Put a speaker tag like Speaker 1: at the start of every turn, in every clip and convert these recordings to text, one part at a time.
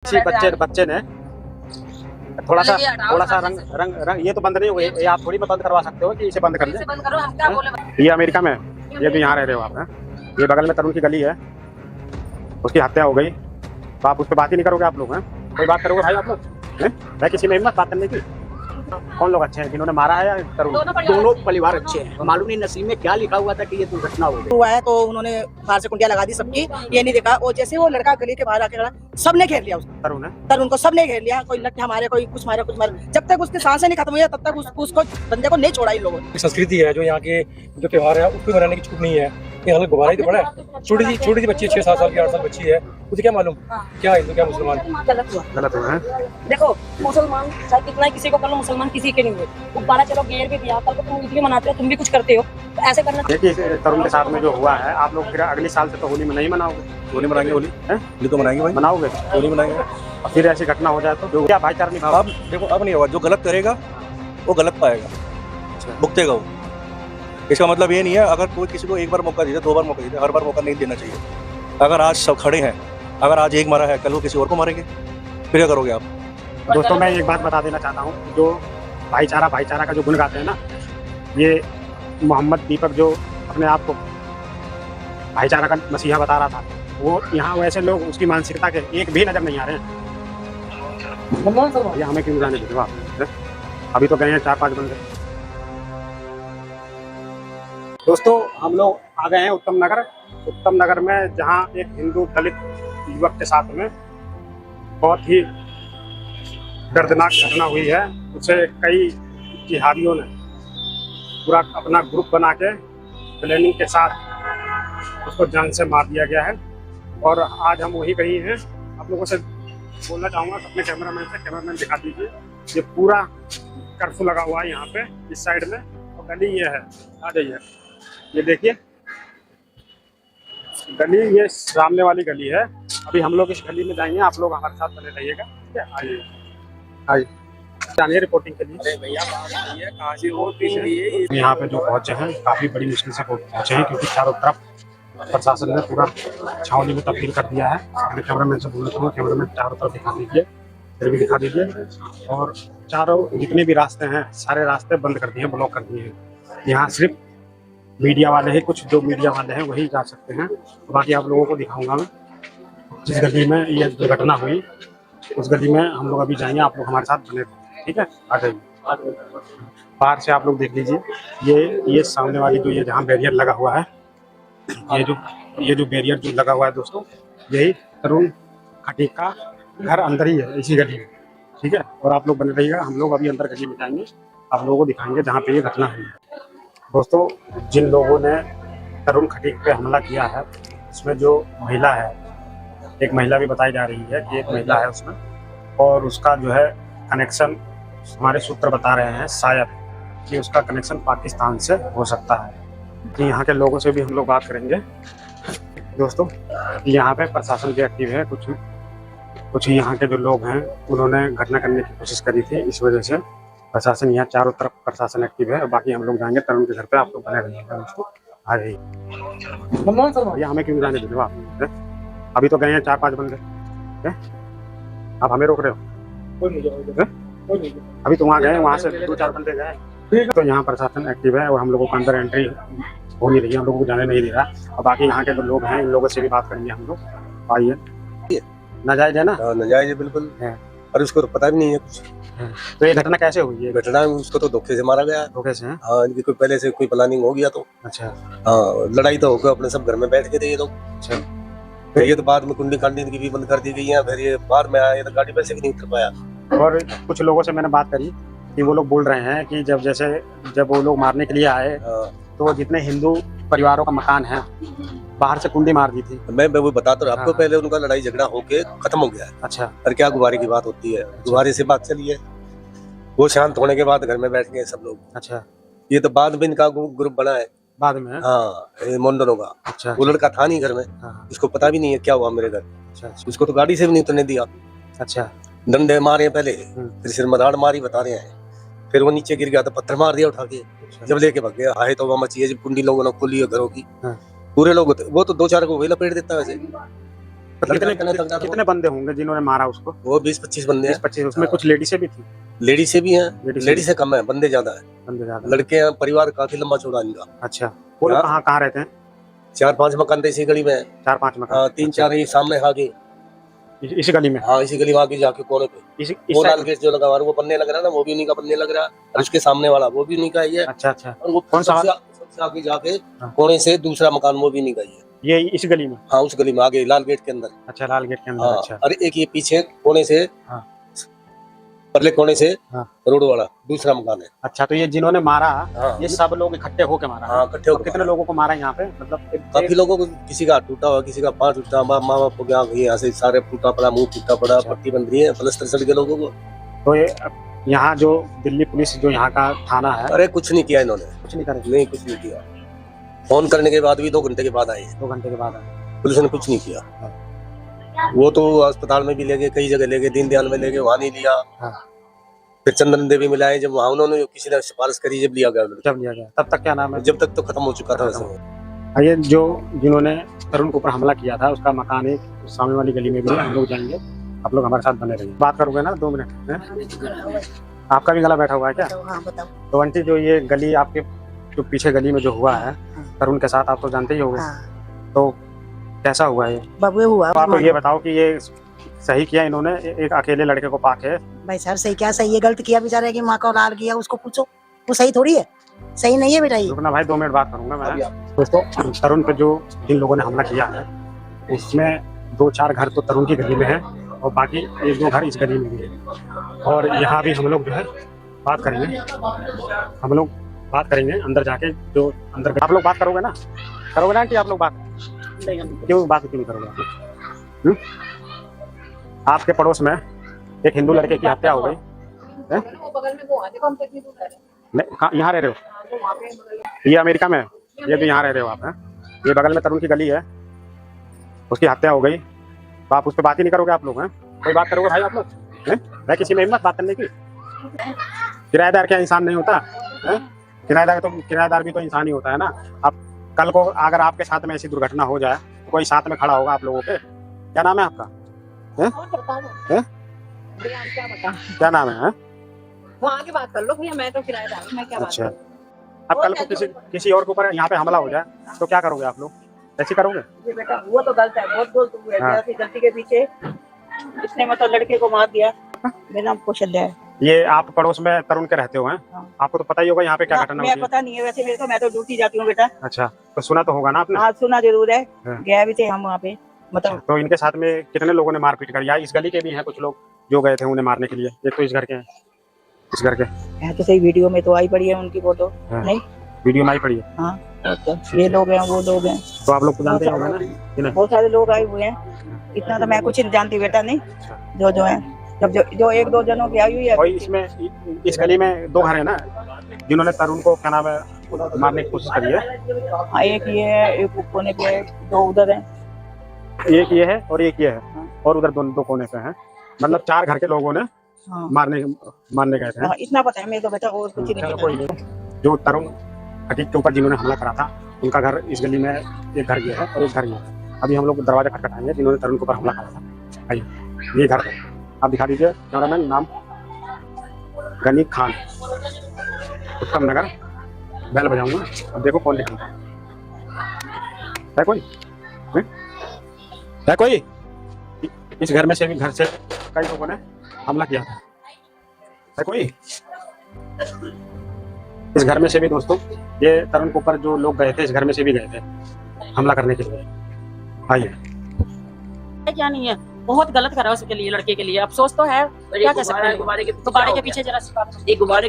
Speaker 1: बच्चे बच्चे ने थोड़ा सा रंग रंग रंग ये तो बंद नहीं हुए, ये आप थोड़ी में बंद करवा सकते हो कि इसे बंद कर दे। ये अमेरिका में, ये भी यहाँ रह रहे हो आप हैं। ये बगल में तरुण की गली है, उसकी हत्या हो गई तो आप उस पर बात ही नहीं करोगे आप लोग हैं? कोई बात करोगे भाई आप लोग हैं? भाई किसी में हिम्मत बात करने की? कौन लोग अच्छे हैं, जिन्होंने मारा है या तरुण?
Speaker 2: दोनों परिवार अच्छे हैं। मालूम नहीं नसीब में क्या लिखा हुआ था कि ये दुर्घटना हो गई।
Speaker 3: हुआ है तो उन्होंने बाहर से कुंडिया लगा दी सबकी, ये नहीं देखा। और जैसे वो लड़का गली के बाहर आके खड़ा, सबने घेर लिया उसको। तरुण को सबने घेर लिया, कोई लट्ठा मारे, कोई कुछ मारे, कुछ मारे। जब तक उसकी सांसें नहीं खत्म हुई तब तक उसको बंदे को नहीं छोड़ा इन लोगों ने।
Speaker 4: संस्कृति है जो यहाँ के जो त्योहार है उसको मनाने की छूट नहीं है। ये हल्का गुब्बारा ही तो बड़ा है, छोटी सी बच्ची 6-7 साल की 8 साल बच्ची है, मुझे क्या मालूम क्या हिंदू क्या मुसलमान।
Speaker 1: गलत हुआ है।
Speaker 5: देखो मुसलमान चाहे कितना ही किसी को कर लो, मुसलमान किसी के नहीं हुए। गुब्बारा चलो घेर भी दिया, कल को तुम ईद भी मनाते हो, तुम भी कुछ करते हो, तो ऐसे करना।
Speaker 1: देखिए तरुण के साथ में जो हुआ है, आप लोग फिर अगले साल से तो होली में नहीं मनाओगे? होली मनाएंगे, होली तो मनाएंगे भाई, मनाओगे होली मनाएंगे। और फिर ऐसी घटना हो जाए तो जो क्या भाईचारा नहीं?
Speaker 6: अब देखो, अब नहीं होगा। जो गलत करेगा वो गलत पाएगा, भुगतेगा वो। इसका मतलब ये नहीं है अगर कोई किसी को एक बार मौका दीजिए, 2 बार मौका दीजिए, हर बार मौका नहीं देना चाहिए। अगर आज सब खड़े हैं, अगर आज एक मारा है, कल वो किसी और को मारेंगे, फिर क्या करोगे आप?
Speaker 1: दोस्तों मैं एक बात बता देना चाहता हूँ, जो भाईचारा का जो गुण गाते हैं ना, ये मोहम्मद दीपक जो अपने आप को भाईचारा का मसीहा बता रहा था, वो यहाँ वैसे लोग उसकी मानसिकता के एक भी नजर नहीं आ रहे हैं। ये हमें क्यों जाने देते हो आप? अभी तो गए हैं 4-5 बंदे। दोस्तों हम लोग आ गए हैं उत्तम नगर में, जहाँ एक हिंदू दलित युवक के साथ में बहुत ही दर्दनाक घटना हुई है। उसे कई जिहादियों ने पूरा अपना ग्रुप बना के प्लानिंग के साथ उसको जान से मार दिया गया है। और आज हम वही कहीं हैं। आप लोगों से बोलना चाहूँगा, अपने कैमरामैन दिखा दीजिए। ये पूरा कर्फ्यू लगा हुआ है यहाँ पे इस साइड में, और गली ये है, आ जाइए। ये देखिए गली, ये सामने वाली गली है। अभी हम लोग इस गली में जाएंगे, आप लोग हमारे साथ बने रहिएगा। ठीक है, आइए जानिए रिपोर्टिंग के लिए। यहाँ पे जो पहुँचे हैं, काफ़ी बड़ी मुश्किल से पहुँचे हैं, क्योंकि चारों तरफ प्रशासन ने पूरा छावनी में तब्दील कर दिया है। मैं कैमरामैन से बोलना चाहूँगा, कैमरामैन चारों तरफ दिखा दीजिए, फिर भी दिखा दीजिए। और चारों जितने भी रास्ते हैं, सारे रास्ते बंद कर दिए, ब्लॉक कर दिए हैं। यहाँ सिर्फ मीडिया वाले ही, कुछ जो मीडिया वाले हैं वही जा सकते हैं। बाकी आप लोगों को दिखाऊंगा मैं जिस गली में ये दुर्घटना हुई, उस गली में हम लोग अभी जाएंगे। आप लोग हमारे साथ बने रहिए, ठीक है? आ जाइए। बाहर से आप लोग देख लीजिए, ये सामने वाली जो ये जहाँ बैरियर लगा हुआ है, ये जो बैरियर जो लगा हुआ है दोस्तों, यही तरुण खटीक का घर अंदर ही है, इसी गली में। ठीक है, और आप लोग बने रहिएगा। हम लोग अभी अंदर गली में जाएंगे, आप लोगों को दिखाएंगे जहाँ पे ये घटना हुई है। दोस्तों जिन लोगों ने तरुण खटीक पे हमला किया है, उसमें जो महिला है, एक महिला भी बताई जा रही है कि एक महिला है उसमें, और उसका जो है कनेक्शन, हमारे सूत्र बता रहे हैं शायद कि उसका कनेक्शन पाकिस्तान से हो सकता है। कि यहाँ के लोगों से भी हम लोग बात करेंगे। दोस्तों यहाँ पे प्रशासन भी एक्टिव है, कुछ यहाँ के जो लोग हैं उन्होंने घटना करने की कोशिश करी थी, इस वजह से प्रशासन यहाँ चारों तरफ प्रशासन एक्टिव है। बाकी हम लोग जाएंगे तरुण के घर पे, आप लोग बने रहिएगा। दोस्तों आ जाइए। ये हमें क्यों जाने देते हो आप? अभी तो गए हैं 4-5 बंदे, आप हमें रोक रहे हो? अभी तो वहाँ गए, वहाँ से 2-4 बंदे गए। तो यहाँ प्रशासन एक्टिव है और हम लोगों को अंदर एंट्री हो नहीं रही है, हम लोगों को जाने नहीं दे रहा। और बाकी यहाँ के जो लोग हैं, इन लोगों से भी बात करेंगे हम लोग। आइए। नाजायज है ना?
Speaker 6: नाजायज है बिल्कुल है, और उसको तो पता भी नहीं है कुछ।
Speaker 1: तो ये घटना कैसे हुई है?
Speaker 6: घटना उसको तो धोखे से मारा गया।
Speaker 1: धोखे से?
Speaker 6: हाँ, इनकी कोई पहले से कोई प्लानिंग हो गया तो।
Speaker 1: अच्छा।
Speaker 6: हाँ, लड़ाई तो होकर अपने सब घर में बैठ के थे ये लोग।
Speaker 1: अच्छा।
Speaker 6: फिर ये तो बाद में कुंडी कांडी इनकी भी बंद कर दी गई है। फिर ये बाद में आया तो गाड़ी पे से भी नहीं उतर पाया।
Speaker 1: और कुछ लोगों से मैंने बात करी कि वो लोग बोल रहे हैं कि जब वो लोग मारने के लिए आए, तो जितने हिंदू परिवारों का मकान है, बाहर से कुंडी मार दी थी।
Speaker 6: मैं वो बता तो आपको, पहले उनका लड़ाई झगड़ा होके खत्म हो गया है।
Speaker 1: अच्छा।
Speaker 6: और क्या गुब्बारे की बात होती है? गुब्बारे से बात चली है, वो शांत होने के बाद घर में बैठ गए सब लोग।
Speaker 1: अच्छा।
Speaker 6: ये तो बाद में इनका ग्रुप बना है
Speaker 1: बाद में?
Speaker 6: हाँ, मोंडनों का।
Speaker 1: अच्छा।
Speaker 6: वो लड़का था नहीं घर में।
Speaker 1: हाँ।
Speaker 6: इसको पता भी नहीं है क्या हुआ मेरे घर।
Speaker 1: अच्छा।
Speaker 6: उसको तो गाड़ी से भी नहीं उतरने दिया।
Speaker 1: अच्छा।
Speaker 6: डंडे मारे पहले, फिर सिर मदाड़ मारी बता रहे हैं, फिर वो नीचे गिर गया तो पत्थर मार दिया उठा के। जब लेके भाग गया, आए तो वहाँ मची है जब कुंडी लोगों ने खोली है घरों की। पूरे लोग वो तो 2-4 को वही लपेट देता है वैसे।
Speaker 1: कितने बंदे होंगे जिन्होंने मारा उसको?
Speaker 7: वो 20-25 बंदे हैं।
Speaker 1: 25 उसमें कुछ लेडीसें भी थी?
Speaker 7: लेडीज से भी हैं,
Speaker 1: लेडीज
Speaker 7: लेडीज से कम है, बंदे ज्यादा है।
Speaker 1: बंदे ज्यादा?
Speaker 7: लड़के हैं, परिवार काफी लंबा चौड़ा इनका।
Speaker 1: अच्छा, वो लोग
Speaker 7: हाँ।
Speaker 1: कहाँ रहते हैं?
Speaker 7: 4-5 मकान तो इसी गली में है।
Speaker 1: 4-5 मकान?
Speaker 7: हाँ, 3-4 ही सामने आगे।
Speaker 1: इसी गली में?
Speaker 7: हाँ, इसी गली में आगे जाके कोने पे वो लाल गेट जो लगा हुआ है, वो बनने लग रहा है ना, वो भी उन्हीं का बनने लग रहा है। और उसके सामने वाला वो भी उन्हीं का ही है।
Speaker 1: अच्छा अच्छा।
Speaker 7: और वो
Speaker 1: कौन सा?
Speaker 7: सबसे आगे जाके कोने से दूसरा मकान वो भी उन्हीं का ही है।
Speaker 1: ये इस गली में?
Speaker 7: हाँ, उस गली में आगे लाल गेट के अंदर।
Speaker 1: अच्छा, लाल गेट के अंदर।
Speaker 7: हाँ,
Speaker 1: अच्छा।
Speaker 7: और एक ये पीछे कोने से,
Speaker 1: हाँ।
Speaker 7: परले कोने से
Speaker 1: हाँ।
Speaker 7: रोड वाला दूसरा मकान है।
Speaker 1: अच्छा, तो ये जिन्होंने मारा,
Speaker 7: हाँ।
Speaker 1: ये सब लोग इकट्ठे होके मारा?
Speaker 7: हाँ, इकट्ठे होकर।
Speaker 1: कितने लोगों को मारा यहाँ पे? मतलब
Speaker 7: काफी लोगों को, किसी का हाथ टूटा हुआ, किसी का पाँव टूटा, माँ बाप को क्या यहाँ से सारे टूटा पड़ा, मुंह टूटा पड़ा, पट्टी बंध रही है, प्लस्तर सड़ गए लोगों को।
Speaker 1: तो ये यहाँ जो दिल्ली पुलिस जो यहाँ का थाना है?
Speaker 7: अरे कुछ नहीं किया इन्होंने,
Speaker 1: कुछ नहीं करे?
Speaker 7: नहीं, कुछ नहीं किया। फोन करने के बाद भी 2 घंटे के बाद आए,
Speaker 1: 2 घंटे के बाद आए?
Speaker 7: पुलिस ने कुछ नहीं किया। वो तो अस्पताल में भी ले गए, कई जगह ले गए, दीनदयाल में ले गए, वहाँ नहीं लिया।
Speaker 1: हाँ।
Speaker 7: फिर चंदन देवी में लाए, जब वहाँ उन्होंने किसी ने सिफारिश करी, जब लिया गया उन्होंने।
Speaker 1: जब लिया गया तब तक क्या नाम है?
Speaker 7: जब तक तो खत्म हो चुका था वैसे।
Speaker 1: ये जो जिन्होंने तरुण के ऊपर हमला किया था, उसका मकान एक सामने वाली गली में भी है। हम लोग जाएंगे, आप लोग हमारे साथ बने रहिए। बात करोगे ना 2 मिनट? आपका भी गला बैठा हुआ है क्या?
Speaker 3: हाँ, बताओ।
Speaker 1: तो आंटी, जो ये गली आपके जो पीछे गली में जो हुआ है तरुण के साथ, आप तो जानते ही होंगे। तो कैसा हुआ ये?
Speaker 3: बबुए हुआ।
Speaker 1: तो आप ये बताओ कि ये सही किया इन्होंने एक अकेले लड़के को पाके?
Speaker 3: भाई सर, सही क्या सही है? गलत किया बेचारे की माँ को लाल किया, उसको पूछो, वो सही थोड़ी है, सही नहीं है बेटा ये।
Speaker 1: रुकना भाई, 2 मिनट बात करूंगा मैं। दोस्तों, तरुण पे जो जिन लोगों ने हमला किया है, उसमें 2-4 घर तो तरुण की गली में है और बाकी 1-2 घर इस गली में भी है। और यहाँ भी हम लोग जो है बात करेंगे, हम लोग बात करेंगे अंदर जाके। जो अंदर आप लोग बात करोगे ना कि आप लोग बात क्यों नहीं करोगे आप लोग? आपके पड़ोस में एक हिंदू लड़के की हत्या हो गई है? यहाँ रह रहे हो? ये अमेरिका में है, ये भी यहाँ रह रहे हो आप? हैं, ये बगल में तरुण की गली है, उसकी हत्या हो गई, तो आप उस पर बात ही नहीं करोगे आप लोग? हैं, कोई बात करोगे भाई आप लोग? भाई किसी में हिम्मत बात करने की? किराएदार क्या इंसान नहीं होता है? किराएदार भी तो इंसान ही होता है ना। अब कल को अगर आपके साथ में ऐसी दुर्घटना हो जाए, तो कोई साथ में खड़ा होगा आप लोगों के? क्या नाम है आपका? क्या नाम है?
Speaker 5: वहाँ की बात कर लो भैया, मैं तो किराएदार हूँ, मैं क्या बात
Speaker 1: अच्छा, अब कल को किसी और के ऊपर यहाँ पे हमला हो जाए तो क्या करोगे आप लोग? ऐसे करोगे?
Speaker 3: ये बेटा वो तो गलत है, बहुत गलत हुआ है। गलती के पीछे इसने मतलब लड़के को मार दिया। मेरा नाम कौशल्या है।
Speaker 1: ये आप पड़ोस में तरुण के रहते हो? हैं, आपको तो पता ही होगा यहाँ पे क्या घटना होती है।
Speaker 3: पता नहीं है वैसे मेरे को, मैं तो ड्यूटी जाती हूँ बेटा।
Speaker 1: अच्छा, तो सुना तो होगा ना आपने?
Speaker 3: हाँ, सुना जरूर है, गया भी थे हम वहाँ पे। मतलब
Speaker 1: तो इनके साथ में कितने लोगों ने मारपीट करी? या इस गली के भी हैं कुछ लोग जो गए थे उन्हें मारने के लिए? ये तो इस घर के हैं, इस घर के
Speaker 3: है तो सही, वीडियो में तो आई पड़ी है उनकी फोटो। नहीं,
Speaker 1: वीडियो में आई पड़ी है?
Speaker 3: हाँ, तो ये लोग हैं, वो लोग हैं,
Speaker 1: तो आप लोग तो जानते होंगे ना?
Speaker 3: बहुत सारे लोग आए हुए हैं। इतना तो मैं कुछ नहीं जानती बेटा। नहीं, जो है जब जो 1-2 जनों की आई हुई है।
Speaker 1: और इसमें इस गली में 2 घर है ना जिन्होंने तरुण को क्या नाम है मारने की कोशिश करी है?
Speaker 3: हाँ, एक ये है, एक कोने पे है, 2 उधर है।
Speaker 1: एक ये है और एक ये है, और उधर 2 कोने पे हैं। मतलब 4 घर के लोगों ने मारने गए थे।
Speaker 3: इतना पता है मेरे को बेटा, और कुछ नहीं।
Speaker 1: जो तरुण खटीक के ऊपर जिन्होंने हमला करा था, उनका घर इस गली में, एक घर ये है और एक घर ये है। अभी हम लोग दरवाजा खटखटाएंगे जिन्होंने तरुण के ऊपर हमला करा था। आइए, ये घर है, आप दिखा दीजिए कैमरामैन। नाम गनी खान, उत्तम नगर। बैल बजाऊंगा, अब देखो कौन निकलता है। कोई है? कोई इस घर में से भी, घर से कई लोगों ने हमला किया था। है कोई इस घर में से भी? दोस्तों, ये तरुण के ऊपर जो लोग गए थे, इस घर में से भी गए थे हमला करने के लिए। आइए।
Speaker 5: क्या नहीं है, बहुत गलत करा उसके लिए, लड़के के लिए। अफसोस तो है, क्या कह सकते हैं। गुब्बारे के पीछे जरा सी बात,
Speaker 1: ये हुआ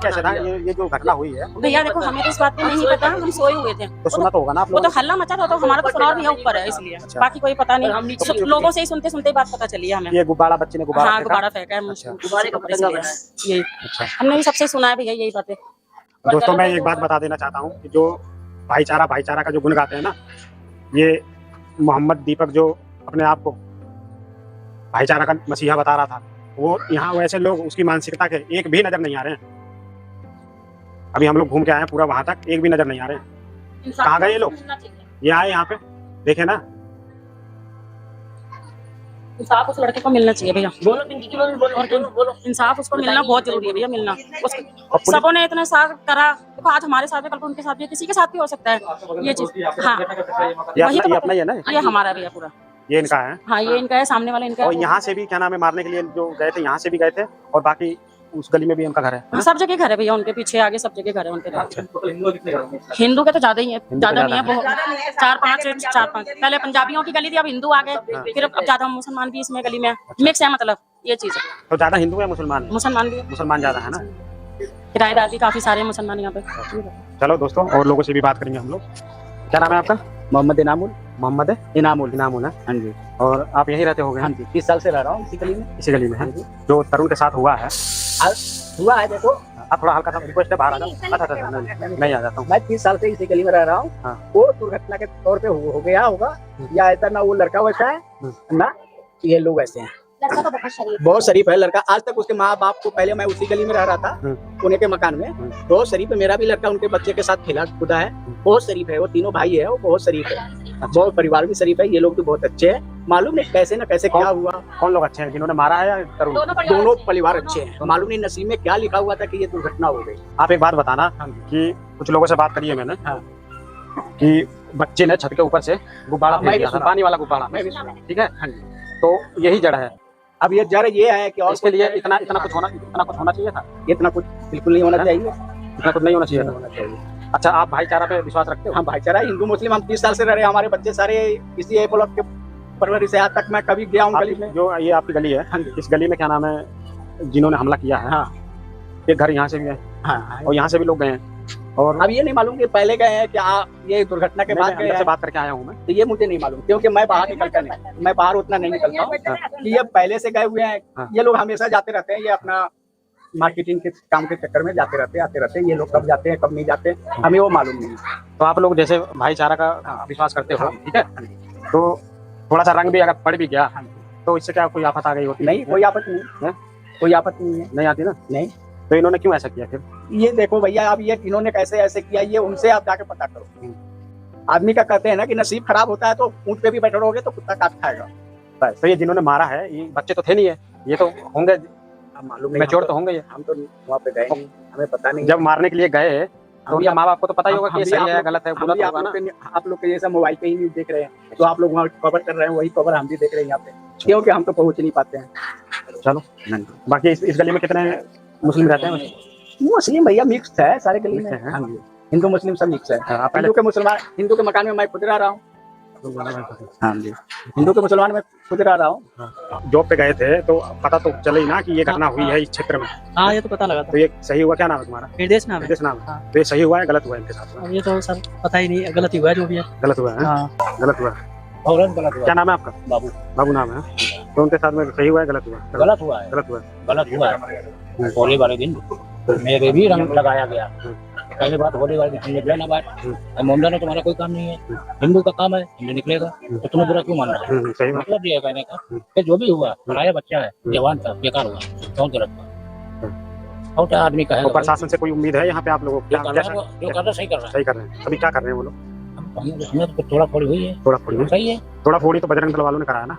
Speaker 1: कैसे था? ये जो घटना हुई है
Speaker 5: भैया देखो, हमें तो इस बात पे नहीं पता, हम सोए हुए थे।
Speaker 1: तो सुना तो होगा ना आप
Speaker 5: वो
Speaker 1: लोगों
Speaker 5: तो हल्ला मचा था, तो हमारा तो फ्लोर भी ऊपर है, इसलिए बाकी कोई पता नहीं। लोगों से ही सुनते सुनते बात पता चली है हमें।
Speaker 1: ये गुब्बारा, बच्चे ने गुब्बारा,
Speaker 5: हाँ, गुब्बारा फेंका है, गुब्बारे का यही हमने भी सबसे सुना है भैया, यही बातें।
Speaker 1: दोस्तों, मैं एक बात बता देना चाहता हूँ कि जो भाईचारा का जो गुण गाते हैं ना, ये मोहम्मद दीपक जो अपने आप को भाईचारा का मसीहा बता रहा था, वो यहाँ वैसे लोग उसकी मानसिकता के एक भी नजर नहीं आ रहे हैं। अभी हम लोग घूम के आए हैं पूरा, वहां तक एक भी नजर नहीं आ रहे हैं। कहाँ गए ये लोग? ये आए यहाँ पे, देखे ना,
Speaker 5: इंसाफ उस लड़के को मिलना चाहिए भैया। बोलो बोलो, इंसाफ उसको मिलना बहुत जरूरी है भैया, मिलना। सबों ने इतना साथ करा, देखो आज हमारे साथ भी, कल को उनके साथ भी, किसी के साथ भी हो सकता है ये चीज। हाँ वही तो,
Speaker 1: अपना ही है ना,
Speaker 5: ये हमारा भैया पूरा,
Speaker 1: ये इनका है।
Speaker 5: हाँ ये इनका है, सामने वाला इनका
Speaker 1: और
Speaker 5: है।
Speaker 1: यहाँ से भी क्या नाम है मारने के लिए जो गए थे, यहाँ से भी गए थे, और बाकी उस गली में भी उनका घर है।
Speaker 5: सब जगह घर है भैया, उनके पीछे आगे सब जगह घर है उनके। हिंदू के तो ज्यादा ही है, ज्यादा नहीं है, बहुत 4-5। पहले पंजाबियों की गली थी, अब हिंदू आ गए, फिर अब ज्यादा मुसलमान भी इसमें गली में मिक्स है, मतलब ये चीज है।
Speaker 1: तो ज्यादा हिंदू है मुसलमान?
Speaker 5: मुसलमान भी है,
Speaker 1: मुसलमान ज्यादा है ना,
Speaker 5: किराएदार भी काफी सारे मुसलमान यहाँ पे।
Speaker 1: चलो दोस्तों, और लोगों से भी बात करेंगे हम लोग। क्या नाम है आपका?
Speaker 2: मोहम्मद इनामुल।
Speaker 1: मोहम्मद
Speaker 2: इनामुल।
Speaker 1: इनामुल है।
Speaker 2: हाँ जी,
Speaker 1: और आप यहीं रहते होगे?
Speaker 2: हाँ जी, 30 साल से रह रहा हूँ इसी गली में।
Speaker 1: इसी गली में है। जो तरुण के साथ हुआ है,
Speaker 2: हुआ है देखो,
Speaker 1: आप थोड़ा हल्का सा रिक्वेस्ट है, बाहर आ जाओ। अच्छा, नहीं आ जाता हूँ।
Speaker 2: मैं 30 साल से इसी गली में रह रहा हूँ।
Speaker 1: हाँ।
Speaker 2: वो दुर्घटना के तौर पे हो गया होगा, या ऐसा ना वो लड़का वैसा है ना ये लोग ऐसे हैं।
Speaker 5: लड़का तो
Speaker 2: बहुत शरीफ है लड़का। आज तक उसके माँ बाप को, पहले मैं उसी गली में रह रहा था पुणे के मकान में, बहुत शरीफ है। मेरा भी लड़का उनके बच्चे के साथ खेला कूदा है, बहुत शरीफ है। वो तीनों भाई है, वो बहुत शरीफ है, बहुत परिवार भी शरीफ है। ये लोग भी बहुत अच्छे हैं। मालूम नहीं कैसे न कैसे क्या हुआ।
Speaker 1: कौन लोग अच्छे हैं, जिन्होंने मारा है या तरुण?
Speaker 2: दोनों परिवार अच्छे हैं। मालूम नहीं नसीब में क्या लिखा हुआ था कि ये दुर्घटना हो गई।
Speaker 1: आप एक बात बताना कि कुछ लोगों से बात करी है मैंने, कि बच्चे ने छत के ऊपर से गुब्बारा फेंक दिया था, पानी वाला गुब्बारा, ठीक है? तो यही जड़ है।
Speaker 2: अब ये जड़ ये है कि और
Speaker 1: इसके लिए इतना कुछ होना चाहिए था?
Speaker 2: इतना कुछ बिल्कुल नहीं होना चाहिए,
Speaker 1: इतना कुछ नहीं होना चाहिए था। अच्छा, आप भाईचारा पे विश्वास रखते हो?
Speaker 2: हम भाईचारा, हिंदू मुस्लिम हम 30 साल से रह रहे हैं। हमारे बच्चे सारे इसी ब्लॉक के परवरिश से आज तक मैं कभी गया हूँ गली में।
Speaker 1: जो ये आपकी गली है, इस गली में क्या नाम है, जिन्होंने हमला किया है, एक घर यहाँ से भी है, और यहाँ से भी लोग गए हैं। और
Speaker 2: अब ये नहीं मालूम कि पहले गए हैं क्या, ये दुर्घटना के बाद
Speaker 1: से बात करके आया हूँ मैं,
Speaker 2: तो ये मुझे नहीं मालूम, क्योंकि मैं बाहर निकलता नहीं, मैं बाहर उतना नहीं निकलता हूँ कि ये पहले से गए हुए हैं। ये लोग हमेशा जाते रहते हैं, ये अपना मार्केटिंग के काम के चक्कर में जाते रहते हैं, आते रहते हैं। ये लोग कब जाते हैं कब नहीं जाते हमें वो मालूम नहीं।
Speaker 1: तो आप लोग जैसे भाईचारा का विश्वास करते हो, ठीक है, तो थोड़ा सा रंग भी अगर पड़ भी गया तो इससे क्या कोई आफत आ गई होती?
Speaker 2: नहीं, कोई आफत नहीं है, कोई आफत नहीं है।
Speaker 1: नहीं आती ना?
Speaker 2: नहीं।
Speaker 1: तो इन्होंने क्यों ऐसा किया फिर?
Speaker 2: ये देखो भैया, अब ये इन्होंने कैसे ऐसे किया, ये उनसे आप जाके पता करो। आदमी का कहते हैं ना कि नसीब खराब होता है तो ऊंट पे भी बैठे रहोगे तो कुत्ता काट खाएगा।
Speaker 1: बस, तो ये जिन्होंने मारा है, ये बच्चे तो थे नहीं है, ये तो होंगे,
Speaker 2: मालूम नहीं,
Speaker 1: मैच्योर तो होंगे ये।
Speaker 2: हम तो वहाँ पे गए नहीं, हमें पता नहीं।
Speaker 1: जब मारने के लिए गए तो उनके माँ बाप को तो पता ही होगा कि ये सही है गलत है, बुरा तो होगा ना।
Speaker 2: आप लोग के जैसा मोबाइल पे ही न्यूज देख रहे हैं, तो आप लोग वहाँ कवर कर रहे हैं, वही कवर हम भी देख रहे हैं यहाँ पे, क्योंकि हम तो पहुँच नहीं पाते हैं।
Speaker 1: चलो, बाकी इस गली में कितने मुस्लिम रहते हैं?
Speaker 2: मुस्लिम भैया मिक्स है सारे गली में, हिंदू मुस्लिम सब मिक्स है। हिंदू के मकान में मैं खुद रह रहा हूँ। हाँ जी, हिंदू के मुसलमान में खुद रह रहा हूँ।
Speaker 1: जॉब पे गए थे तो पता तो चले ही ना कि ये घटना हुई है इस क्षेत्र में।
Speaker 8: हाँ, ये तो पता लगा था।
Speaker 1: तो ये सही हुआ? क्या नाम है तुम्हारा?
Speaker 8: निर्देश नाम है।
Speaker 1: निर्देश नाम है। तो ये सही हुआ है गलत हुआ है इनके साथ?
Speaker 8: अब ये तो सर पता ही नहीं, गलत ही हुआ है जो भी है।
Speaker 1: गलत हुआ है।
Speaker 8: हाँ,
Speaker 1: गलत हुआ है। क्या नाम है आपका?
Speaker 2: बाबू।
Speaker 1: बाबू नाम है। तो उनके साथ में सही हुआ है गलत हुआ है?
Speaker 2: गलत हुआ है,
Speaker 1: गलत हुआ है।
Speaker 2: गलत हुआ है। होली वाले दिन मेरे भी रंग लगाया गया। पहली बात, होली वाले दिन निकले ना बात, मोमडा ने तुम्हारा कोई काम नहीं है, हिंदू का काम है, हिंदू निकलेगा तो तुम्हें बुरा क्यों मान रहा है?
Speaker 1: सही बात।
Speaker 2: मतलब ये कहने का कि जो भी हुआ, पराया बच्चा है, जवान था, बेकार हुआ, बहुत गलत हुआ। और क्या आदमी कहेगा?
Speaker 1: तो प्रशासन से कोई उम्मीद है यहाँ पे आप लोगों को?
Speaker 2: जो कर रहा सही कर रहा है।
Speaker 1: सही कर रहे हैं। अभी क्या कर रहे हैं वो लोग?
Speaker 2: उसमें तो थोड़ा फोड़ी हुई है,
Speaker 1: थोड़ा फोड़ी
Speaker 2: सही है।
Speaker 1: थोड़ा फोड़ी तो बजरंग दल वालों ने कराया ना?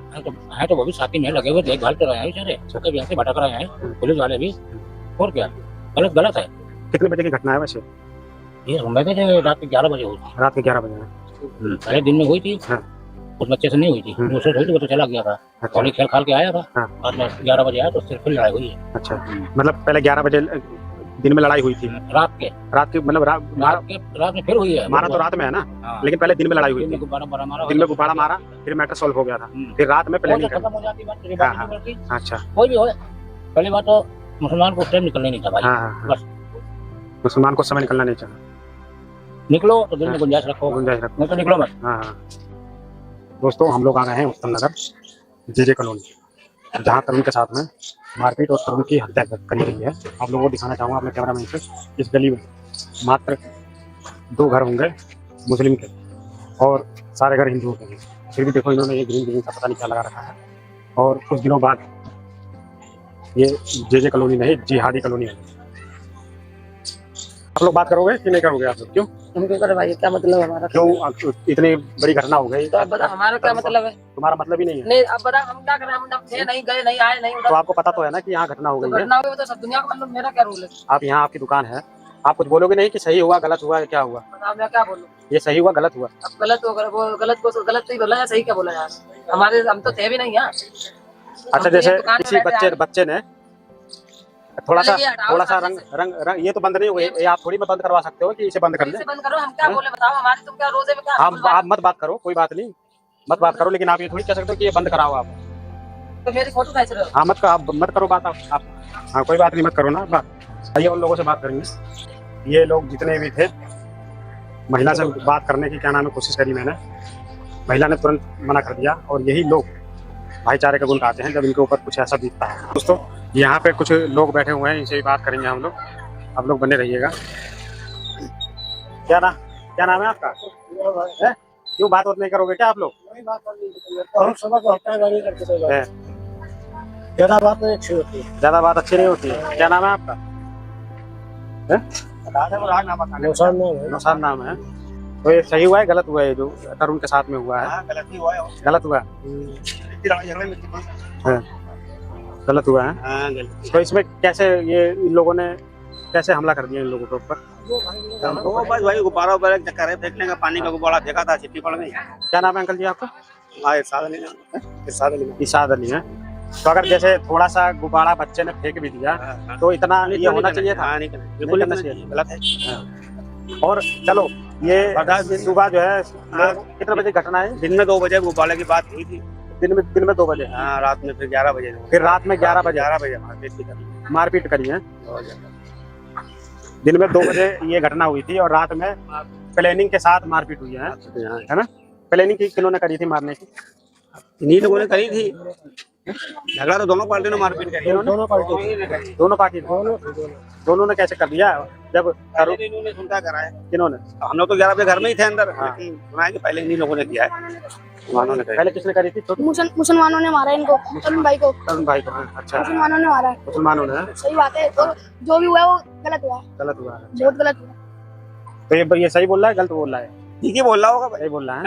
Speaker 2: है तो वो भी साथी में लगे हुए देखभाल कर रहे हैं बेचारे, सबके यहाँ से भटक रहे हैं पुलिस वाले भी। और क्या, गलत है।
Speaker 1: कितने बजे की घटना है वैसे?
Speaker 2: ये सुनते थे रात के 11 बजे हुई थी।
Speaker 1: रात के 11 बजे?
Speaker 2: पहले दिन में हुई थी, उस बच्चे से नहीं हुई थी, दूसरे से हुई थी, वो तो चला गया था, होली खेल खाल के आया था, और 11 बजे आया तो उससे फिर लड़ाई हुई है।
Speaker 1: अच्छा, मतलब पहले 11 बजे दिन में लड़ाई हुई थी?
Speaker 2: रात के मतलब रात में फिर हुई है।
Speaker 1: मारा तो रात में है ना, लेकिन पहले दिन में लड़ाई हुई थी। दिन में गुब्बारा मारा, फिर मैटर सॉल्व हो गया था, फिर रात में प्लानिंग
Speaker 2: खत्म हो जाती बात।
Speaker 1: अच्छा,
Speaker 2: कोई भी हो, पहली बात तो मुसलमान को टाइम निकलने नहीं था भाई, बस
Speaker 1: मुसलमान को समय निकलना नहीं चाहिए।
Speaker 2: निकलो तो दिल में गुंजाइश रखो, नहीं तो निकलो मत।
Speaker 1: हाँ। दोस्तों, हम लोग आ गए हैं उत्तम नगर जेजे कॉलोनी, जहाँ तरुण के साथ में मारपीट और तरुण की हत्या करी गई है। आप लोगों को दिखाना चाहूँगा अपने कैमरामैन से। इस गली में मात्र 2 घर होंगे मुस्लिम के और सारे घर हिंदुओं के हैं। फिर भी देखो इन्होंने ये ग्रीन सा पता नहीं क्या लगा रखा है। और कुछ दिनों बाद ये जेजे कॉलोनी नहीं, जिहादी कॉलोनी है। आप लोग बात करोगे कि नहीं करोगे? आप लोग क्यों?
Speaker 9: हम क्यों करे भाई, क्या मतलब हमारा?
Speaker 1: क्यों इतनी बड़ी घटना हो गई?
Speaker 9: तो अब बता हमारा क्या मतलब है?
Speaker 1: तुम्हारा मतलब ही नहीं है।
Speaker 9: नहीं अब बता हम क्या करें, हम थे नहीं, गए नहीं, आए नहीं,
Speaker 1: तो आपको पता तो है ना कि यहाँ घटना हो गई है।
Speaker 9: घटना हुई तो सब दुनिया को मतलब, मेरा क्या रोल है?
Speaker 1: आप यहाँ, आपकी दुकान है, आप कुछ बोलोगे नहीं कि सही हुआ, गलत हुआ, क्या हुआ?
Speaker 9: बताओ मैं क्या बोलूं?
Speaker 1: ये सही हुआ, गलत हुआ?
Speaker 9: अब गलत हो गलत को गलत तो ही बोला है, सही क्या बोला यार? हमारे हम तो थे भी नहीं यार।
Speaker 1: अच्छा, जैसे किसी बच्चे ने थोड़ा सा रंग ये तो बंद नहीं हुए, ये आप थोड़ी बंद करवा सकते हो कि इसे बंद कर ले।
Speaker 9: बंद करो, हम क्या बोले बताओ? हमारे तुम क्या रोजे में क्या?
Speaker 1: आप मत बात करो, कोई बात नहीं, मत बात करो, लेकिन आप ये थोड़ी कह सकते हो कि ये बंद कराओ आप।
Speaker 9: तो मेरी फोटो खींच रहे हो?
Speaker 1: हाँ मत करो बात आप। हाँ कोई बात नहीं, मत करो ना बात। आइए उन लोगों से बात करेंगे। ये लोग जितने भी थे, महिला से बात करने की कोशिश करी मैंने, महिला ने तुरंत मना कर दिया। और यही लोग भाईचारे का गुण गाते हैं जब इनके ऊपर कुछ ऐसा बीतता है। दोस्तों यहाँ पे कुछ लोग बैठे हुए हैं, इनसे भी बात करेंगे हम लोग, आप लोग बने रहिएगा। क्या नाम है आपका? है? क्यों बात नहीं करोगे क्या आप लोग?
Speaker 8: ज्यादा बात नहीं अच्छी होती है।
Speaker 1: ज्यादा बात अच्छी नहीं होती है। क्या नाम है आपका? नौशाद नाम है। तो ये सही हुआ है, गलत हुआ है जो तरुण के साथ में हुआ है? गलत हुआ है। गलत हुआ है। तो इसमें कैसे ये इन लोगों ने कैसे हमला कर दिया इन लोगों के ऊपर?
Speaker 10: बस भाई गुब्बारा वगैरह चक्कर है, फेंकने का, पानी का गुब्बारा फेंका था, चिट्ठी पड़ गई।
Speaker 1: क्या नाम है अंकल जी आपका? इरशाद अली है। तो अगर जैसे थोड़ा सा गुब्बारा बच्चे ने फेंक भी दिया तो इतना ये होना चाहिए था?
Speaker 10: बिल्कुल करना चाहिए, गलत है।
Speaker 1: और चलो ये सुबह जो है कितने बजे घटना है?
Speaker 10: दिन में 2 बजे गुब्बारे की बात हुई थी।
Speaker 1: दिन में 2 बजे?
Speaker 10: हाँ, रात में फिर 11 बजे।
Speaker 1: फिर रात में 11 बजे मारपीट करी है। दिन में 2 बजे ये घटना हुई थी और रात में प्लानिंग के साथ मारपीट हुई है ना? प्लानिंग की किन्होंने करी थी मारने की?
Speaker 10: इन्हीं लोगों ने करी थी। झगड़ा तो दोनों पार्टी ने मारपीट करी।
Speaker 1: दोनों ने कैसे कर दिया? जब
Speaker 10: इन्होंने सुनता कराया।
Speaker 1: किन्होंने?
Speaker 10: हम लोग तो 11 बजे घर में ही थे अंदर। सुना है कि पहले इन्हीं लोगों ने किया है।
Speaker 1: पहले किसने करी थी?
Speaker 11: मुसलमानों ने मारा इनको, तरुण भाई को।
Speaker 1: अच्छा,
Speaker 11: मुसलमानों ने मारा है।
Speaker 1: मुसलमानों ने?
Speaker 11: सही बात है। तो जो भी हुआ है वो गलत हुआ है। बहुत गलत हुआ।
Speaker 1: तो ये सही बोल रहा है, गलत बोल रहा है?
Speaker 10: ठीक ही बोल रहा होगा।
Speaker 1: सही बोल रहा है।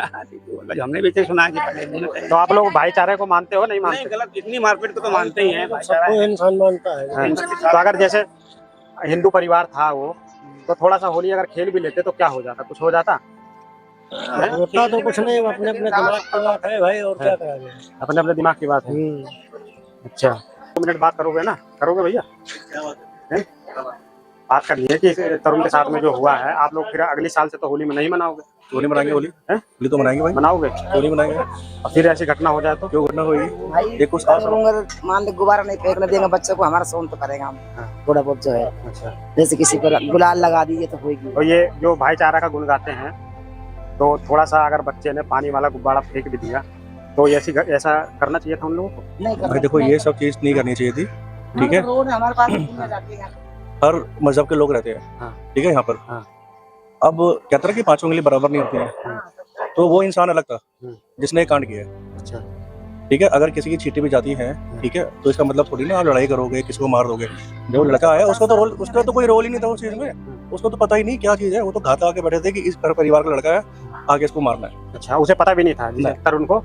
Speaker 10: हमने भी सुना है कि पहले।
Speaker 1: तो आप लोग भाईचारे को मानते हो नहीं मानते?
Speaker 10: नहीं, गलत, इतनी मारपीट को तो मानते ही हैं।
Speaker 8: सबको इंसान मानता है।
Speaker 1: तो अगर जैसे हिंदू परिवार था वो, तो थोड़ा सा होली अगर खेल भी लेते तो क्या हो जाता? कुछ हो जाता?
Speaker 8: होता तो कुछ नहीं, अपने दिमाग की बात है भाई, और क्या करेंगे?
Speaker 1: अपने दिमाग की बात है। अच्छा, 2 मिनट बात करोगे ना? करोगे भैया? बात करनी है कि तरुण के साथ में जो हुआ है, आप लोग फिर अगले साल से तो होली में नहीं मनाओगे?
Speaker 6: होली मनाएंगे, होली तो मनाएंगे भाई।
Speaker 1: मनाओगे?
Speaker 6: होली मनाएंगे।
Speaker 1: और फिर ऐसी घटना हो जाए तो?
Speaker 6: क्यों घटना होगी? ये कुछ
Speaker 3: मान लो गुब्बारा नहीं फेंकने देंगे बच्चों को, हमारा सोन तो करेगा हम थोड़ा बहुत जो है।
Speaker 1: अच्छा,
Speaker 3: जैसे किसी पर गुलाल लगा दीजिए तो होगी।
Speaker 1: तो ये जो भाईचारा का गुण गाते हैं, तो थोड़ा सा अगर बच्चे ने पानी वाला गुब्बारा फेंक भी दिया तो ऐसा करना चाहिए था उन लोगों को?
Speaker 3: नहीं
Speaker 6: भाई देखो, ये सब चीज नहीं करनी चाहिए थी, ठीक है?
Speaker 3: हमारे पास
Speaker 6: हर मजहब के लोग रहते हैं, ठीक है यहाँ पर। अब कहते हैं कि 5 उंगली बराबर नहीं होती है, तो वो इंसान अलग था जिसने कांड किया है।
Speaker 1: अच्छा,
Speaker 6: ठीक है? अगर किसी की चीटी भी जाती है, ठीक है, तो इसका मतलब थोड़ी ना आप लड़ाई करोगे, किसी को मार दोगे। जो लड़का आया उसका तो कोई रोल ही नहीं था उस चीज में, उसको तो पता ही नहीं क्या चीज है। वो तो घात आके बैठे थे कि इस परिवार का लड़का है, आगे इसको मारना है।
Speaker 1: अच्छा, उसे पता भी नहीं था तरुण को?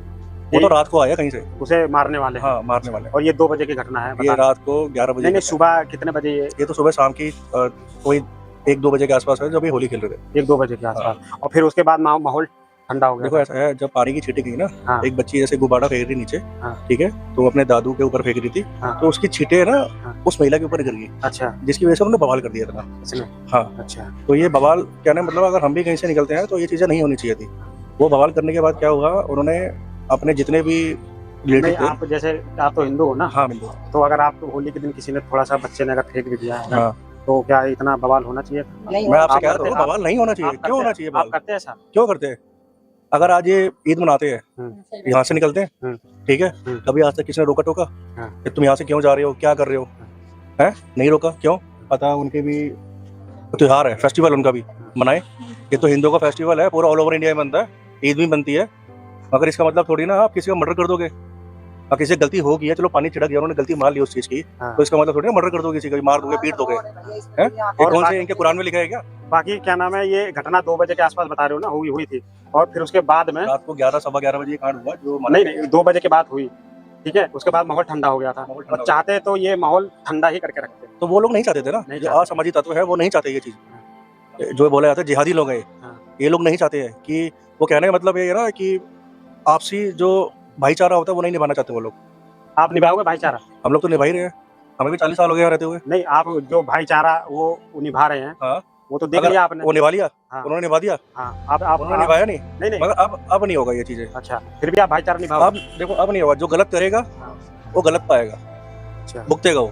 Speaker 6: वो तो रात को आया कहीं से,
Speaker 1: उसे मारने वाले?
Speaker 6: हाँ, मारने वाले।
Speaker 1: और ये 2 बजे की घटना है?
Speaker 6: ये रात को 11 बजे।
Speaker 1: नहीं, सुबह कितने बजे?
Speaker 6: ये तो सुबह शाम की कोई 1-2 बजे के आसपास है, जब ये होली खेल रहे थे।
Speaker 1: 1-2 बजे के आसपास। और फिर उसके बाद माहौल ठंडा हो गया?
Speaker 6: देखो ऐसा है, जब पानी की छींटे गई ना, एक बच्ची जैसे गुब्बारा फेंक रही नीचे, ठीक है, तो अपने दादू के ऊपर फेंक रही थी, तो उसकी छींटे ना उस महिला के ऊपर गिर गई।
Speaker 1: अच्छा,
Speaker 6: जिसकी वजह से उन्होंने बवाल कर दिया था। हाँ,
Speaker 1: अच्छा।
Speaker 6: तो ये बवाल कहने मतलब अगर हम भी कहीं से निकलते हैं तो ये चीजें नहीं होनी चाहिए थी। वो बवाल करने के बाद क्या हुआ, उन्होंने अपने जितने भी
Speaker 1: नहीं, आप जैसे आप तो हिंदू हो ना?
Speaker 6: हाँ, हिंदू।
Speaker 1: तो अगर आप होली के दिन किसी ने थोड़ा सा बच्चे ने अगर फेंक भी दिया है, तो क्या इतना बवाल होना चाहिए?
Speaker 6: मैं आपसे कह रहा हूँ बवाल नहीं होना चाहिए। क्यों होना चाहिए?
Speaker 1: आप करते हैं ऐसा?
Speaker 6: क्यों करते हैं? अगर आज ये ईद मनाते हैं, यहाँ से निकलते हैं, ठीक है, कभी आज तक किसी ने रोका टोका कि तुम यहाँ से क्यों जा रहे हो, क्या कर रहे हो? है नहीं रोका। क्यों? पता उनके भी त्योहार है, फेस्टिवल उनका भी मनाए। ये तो हिंदुओं का फेस्टिवल है, पूरा ऑल ओवर इंडिया में बनता है, ईद भी बनती है। मगर इसका मतलब थोड़ी ना आप किसी का मर्डर कर दोगे। और किसी गलती हो गई है, चलो पानी छिड़क गया, उन्होंने गलती मान ली उस चीज की, तो इसका मतलब थोड़ी ना मर्डर कर दोगे, किसी का मार दोगे, पीट दोगे। और कौन से इनके कुरान में लिखा है क्या?
Speaker 1: बाकी क्या नाम है, ये घटना 2 बजे के आसपास बता रहे हो ना, हुई थी, और फिर उसके बाद में
Speaker 6: रात को 11 सवा 11 बजे ये कांड हुआ जो
Speaker 1: नहीं 2 बजे के बाद हुई, ठीक है। उसके बाद माहौल ठंडा हो गया था, और चाहते तो ये माहौल ठंडा ही करके रखते।
Speaker 6: तो वो लोग नहीं चाहते थे ना, जो असामाजिक तत्व है वो नहीं चाहते ये चीज, जो बोला जाता है जिहादी लोग हैं, ये लोग नहीं चाहते हैं कि वो कहने का मतलब ये है ना कि आपसी जो भाईचारा होता है वो नहीं निभाना चाहते वो लोग।
Speaker 1: आप निभाओगे भाईचारा?
Speaker 6: हम लोग तो निभा ही रहे हैं, हमें भी 40 साल हो गए रहते हुए।
Speaker 1: नहीं, आप जो भाईचारा वो निभा रहे हैं,
Speaker 6: हाँ
Speaker 1: वो तो देख लिया आपने।
Speaker 6: वो निभा लिया,
Speaker 1: हाँ।
Speaker 6: उन्होंने निभा दिया।
Speaker 1: हाँ, आप
Speaker 6: उन्होंने निभाया नहीं,
Speaker 1: नहीं
Speaker 6: मगर अब नहीं होगा ये चीजें।
Speaker 1: अच्छा, फिर भी आप भाईचारा निभाओ।
Speaker 6: अब देखो अब नहीं होगा, जो गलत करेगा वो गलत पाएगा, भुगतेगा वो।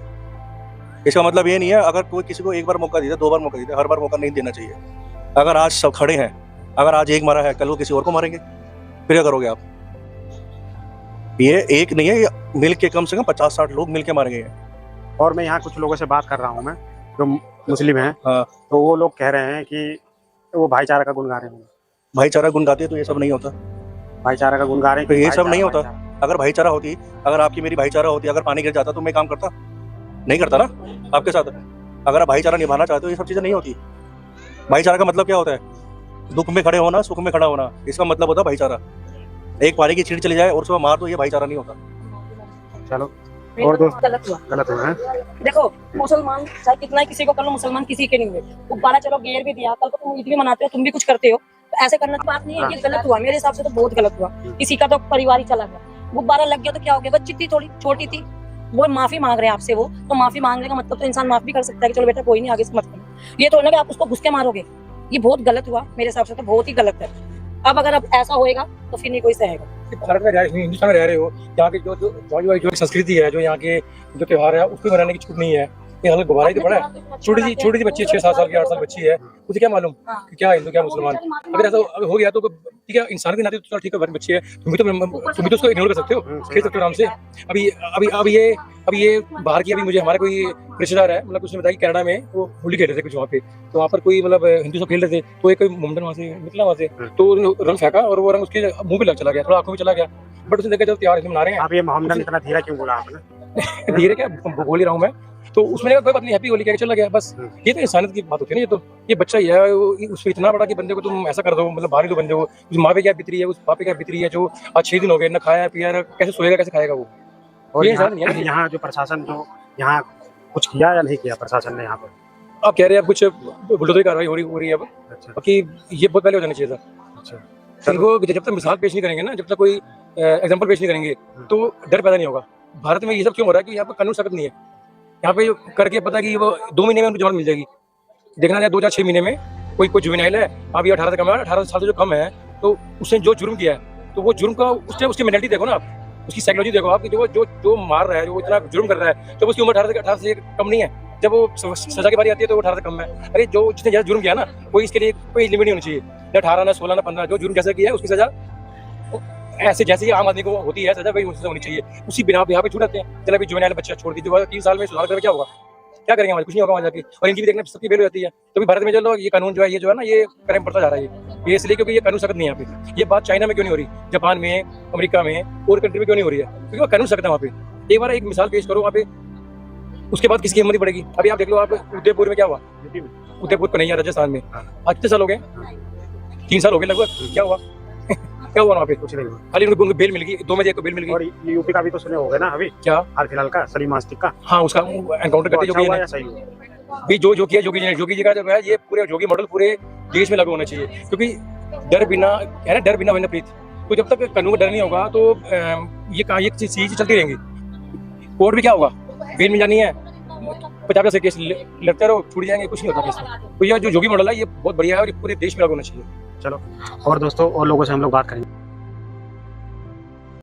Speaker 6: इसका मतलब ये नहीं है अगर कोई किसी को एक बार मौका देता, 2 बार मौका देता, हर बार मौका नहीं देना चाहिए। अगर आज सब खड़े हैं, अगर आज एक मारा है, कल वो किसी और को मारेंगे, फिर क्या करोगे आप? ये एक नहीं है, ये मिल के कम से कम 50-60 लोग मिल के मारे गए हैं।
Speaker 1: और मैं यहाँ कुछ लोगों से बात कर रहा हूँ, मैं जो मुस्लिम हैं, तो वो लोग कह रहे हैं कि वो भाईचारा का गुण गा रहे हैं।
Speaker 6: भाईचारा गुण गाते तो ये सब नहीं होता,
Speaker 1: भाईचारा का गुण गा रहे हैं,
Speaker 6: तो ये सब नहीं होता। अगर भाईचारा होती, अगर आपकी मेरी भाईचारा होती, अगर पानी गिर जाता तो मैं काम करता नहीं करता ना आपके साथ। अगर आप भाईचारा निभाना चाहते हो ये सब चीजें नहीं होती। भाईचारा का मतलब क्या होता है? दुख में खड़े होना, सुख में खड़ा होना, इसका मतलब होता है भाईचारा। एक पानी की छींट चली जाए और उसको मार दो, ये भाईचारा नहीं होता।
Speaker 1: चलो, और दोस्त
Speaker 9: गलत हुआ है। देखो मुसलमान चाहे कितना ही किसी को कर लो, मुसलमान किसी के नहीं हुए। गुब्बारा चलो गेर भी दिया, कल को तुम ईद भी मनाते हो, तुम भी कुछ करते हो, तो ऐसे करने की बात नहीं है। ये गलत हुआ, मेरे हिसाब से तो बहुत गलत हुआ। किसी का तो परिवार ही चला गया, गुब्बारा लग गया तो क्या हो गया? बच्ची थी थोड़ी छोटी थी, वो माफी मांग रहे हैं आपसे, वो तो माफी मांगने का मतलब तो इंसान माफ भी कर सकता है कि चलो बेटा कोई नहीं, आगे से मत करो। ये तो ना कि आप उसको घुस के मारोगे, ये बहुत गलत हुआ मेरे हिसाब से, तो बहुत ही गलत है। अब अगर अब ऐसा होएगा तो फिर नहीं कोई सहेगा।
Speaker 4: भारत में हिंदुस्तान में रह रहे हो, यहाँ के जो संस्कृति है, जो यहाँ के जो त्योहार है, उसको मनाने की छूट नहीं है। ये हालत गुब्बारा ही तो बड़ा है। छोटी सी बच्ची 6-7 साल की, 8 साल बच्ची है, मुझे क्या मालूम कि क्या हिंदू क्या मुसलमान। अगर ऐसा हो गया तो ठीक है, इंसान के नाते तो ठीक है, बच्ची है, तुम भी तो उसको इग्नोर कर सकते हो, खेल सकते हो आराम से। अभी ये बाहर की, अभी मुझे हमारे कोई रिश्तेदार है, मतलब उसने बताया कि कनाडा में वो होली खेल रहे थे कुछ वहाँ पे, तो वहाँ पर कोई मतलब हिंदू सब खेल रहे थे, तो एक कोई मोमडन वहाँ से निकला, वहाँ से तो रंग फेंका और वो रंग उसके मुंह पे लग चला गया, थोड़ा आंखों में चला गया। बट उसने देखा जब त्योहार मना रहे हैं।
Speaker 1: आप ये मोहम्मदन इतना धीरे क्यों बोला आपने?
Speaker 4: धीरे क्या बोल ही रहा हूँ मैं, तो उसमें कोई बात नहीं, हैप्पी होली कह के चला गया बस। ये तो इंसानियत की बात होती है ना। ये बच्चा ही है, उसको इतना बड़ा कि बंदे को तुम ऐसा कर दो, मतलब बाहरी दो बंदे को, उस माँ पे क्या बीतरी है, उस पापा पे क्या बीतरी है, जो आज 6 दिन हो गए ना खाया पिया, कैसे सोएगा, कैसे खाएगा वो।
Speaker 1: और यहाँ जो प्रशासन जो यहाँ कुछ किया या नहीं किया प्रशासन ने यहाँ पर?
Speaker 4: आप कह रहे हैं कुछ बुलडोजर कार्रवाई हो रही है अब, कि ये बहुत पहले हो जाना चाहिए था। अच्छा, वो जब तक मिसाल पेश नहीं करेंगे ना, जब तक कोई एग्जाम्पल पेश नहीं करेंगे तो डर पैदा नहीं होगा। भारत में ये सब क्यों हो रहा है कि यहाँ पर कानून सख्त नहीं है। यहाँ पे करके पता कि वो 2 महीने में उनको जमानत मिल जाएगी। देखना जाए 2 या 6 महीने में कोई जुवेनाइल है, अब ये 18 से कम है, 18 साल से जो कम है, तो उसने जो जुर्म किया है, तो वो जुर्म का उसकी मेंटालिटी देखो ना आप, उसकी साइकोलॉजी देखो आप, जो मार रहा है, जो इतना जुर्म कर रहा है, तो उसकी उम्र 18 से कम नहीं है। जब वो सजा की बारी आती है तो वो 18 से कम है। अरे जो जिसने ज्यादा जुर्म किया ना, कोई इसके लिए कोई लिमिट नहीं होनी चाहिए, ना 18 ना 16 ना 15, जो जुर्म जैसे किया है उसकी सजा ऐसे जैसे ही आम आदमी को होती है सजा, वही उनसे होनी चाहिए। उसी बिना यहाँ पे छूट आते हैं। चलो अभी जुवेनाइल बच्चा छोड़ दीजिए, 3 साल में सुधार करके क्या होगा, क्या करेंगे हमारे? कुछ नहीं होगा वहाँ जाके। और इनकी भी देखना सबकी बेल होती है। तो भी भारत में चलो ये कानून जो है ना, ये क्राइम बढ़ता जा रहा है। ये इसलिए क्योंकि ये कानून सख्त नहीं है यहाँ पे। ये बात चाइना में क्यों नहीं हो रही, जापान में, अमेरिका में और कंट्री में क्यों नहीं हो रही है? क्योंकि वहाँ कानून सख्त है वहाँ पे। एक बार एक मिसाल पेश करो वहाँ पे, उसके बाद किसकी हिम्मत पड़ेगी? अभी आप देख लो, आप उदयपुर में क्या हुआ, उदयपुर को नहीं है, राजस्थान में आज कितने साल हो गए? 3 साल हो गए लगभग। क्या हुआ? क्या हुआ वहाँ पे? कुछ नहीं हुआ, खाली उनको बेल मिल गई, 2 में को बेल मिल गई।
Speaker 1: और यूपी का भी तो सुने होगा ना अभी, क्या हाल फिलहाल का सलीम आस्तिक का? हाँ, उसका एनकाउंटर करते जो किया जोगी जी का जो है, ये पूरे जोगी मॉडल पूरे देश में लागू होना चाहिए। क्योंकि डर बिना वरना प्रीत। तो जब तक कानून का डर नहीं होगा तो ये चीज चलती रहेंगी। कोर्ट भी क्या होगा, बेल मिल जानी है, 50 से केस लड़ते रहो, छूट जाएंगे, कुछ नहीं होता केस में। तो ये जो जोगी मॉडल है ये बहुत बढ़िया है और ये पूरे देश में लागू होना चाहिए। चलो, और दोस्तों और लोगों से हम लोग बात करेंगे।